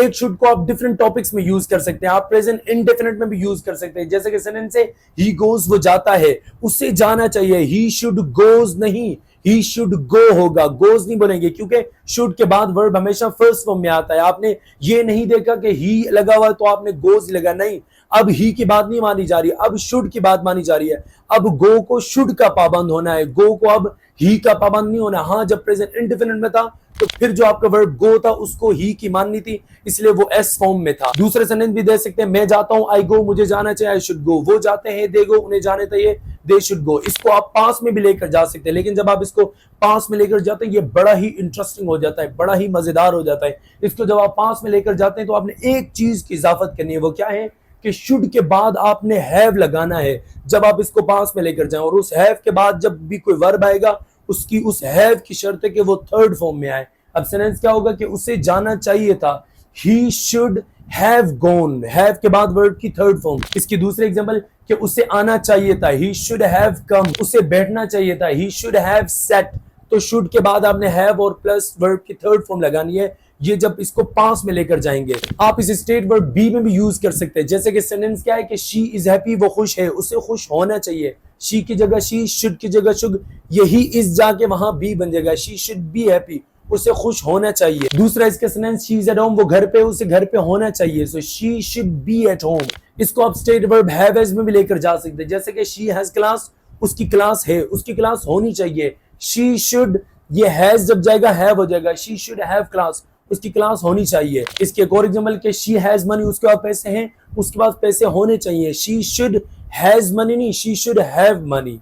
एक शुड को आप डिफरेंट टॉपिक्स में यूज कर सकते हैं, आप प्रेजेंट इंडेफिनिट में भी यूज कर सकते हैं। जैसे कि सेंटेंस से ही गोज, वो जाता है, उससे जाना चाहिए, ही शुड गोज नहीं, ही शुड गो होगा, गोज नहीं बोलेंगे क्योंकि शुड के बाद वर्ब हमेशा फर्स्ट फॉर्म में आता है। आपने ये नहीं देखा कि ही लगा हुआ तो आपने गोज लगा, नहीं, अब ही की बात नहीं मानी जा रही, अब शुड की बात मानी जा रही है। अब गो को शुड का पाबंद होना है, गो को अब ही का पाबंद नहीं होना। हाँ, जब प्रेजेंट इंडेफिनिट में था तो फिर जो आपका वर्ब गो था उसको ही की माननी थी, इसलिए वो एस फॉर्म में था। दूसरे सेंटेंस भी दे सकते हैं, मैं जाता हूं, आई गो, मुझे जाना चाहिए, आई शुड गो। वो जाते हैं, दे गो, उन्हें जाने चाहिए, दे शुड गो। इसको आप पास में भी लेकर जा सकते हैं, लेकिन जब आप इसको पास में लेकर जाते हैं ये बड़ा ही इंटरेस्टिंग हो जाता है, बड़ा ही मजेदार हो जाता है। इसको जब आप पास में लेकर जाते हैं तो आपने एक चीज की इजाफत करनी है, वो क्या है कि शुड के बाद आपने हैव लगाना है जब आप इसको पास में लेकर जाएं, और उस हैव के बाद जब भी कोई वर्ब आएगा उसकी उस हैव की शर्त है कि वो थर्ड फॉर्म में आए। अब सेंटेंस क्या होगा कि उसे जाना चाहिए था, he should have gone, have के बाद वर्ब की थर्ड फॉर्म। इसकी दूसरी एग्जांपल कि उसे आना चाहिए था, ही शुड हैव कम, उसे बैठना चाहिए था, ही शुड हैव सेट। तो शुड के बाद आपने हैव और प्लस वर्ब की थर्ड फॉर्म लगानी है, ये जब इसको पास में लेकर जाएंगे। आप इस स्टेट वर्ब बी में भी यूज कर सकते हैं। जैसे कि सेंटेंस क्या है कि शी इज हैप्पी, वो खुश है, उसे खुश होना चाहिए, शी की जगह शी, शुड की जगह शुड, यही इस जाके वहां बी बन जाएगा, शी शुड बी हैप्पी, उसे खुश होना चाहिए। दूसरा इसका sentence she is at home, वो घर पे, उसे घर पे होना चाहिए, so she should be at home. इसको आप स्टेट वर्ब हैव एज में भी लेकर जा सकते हैं। जैसे कि शी हैज क्लास, उसकी क्लास है, उसकी क्लास होनी चाहिए, शी शुड, ये हैज जब जाएगा हैव हो जाएगा, शी शुड हैव क्लास, उसकी क्लास होनी चाहिए। इसके एक और एग्जांपल के शी हैज मनी, उसके पास पैसे हैं, उसके पास पैसे होने चाहिए, शी शुड हैज मनी नहीं, शी शुड हैव मनी।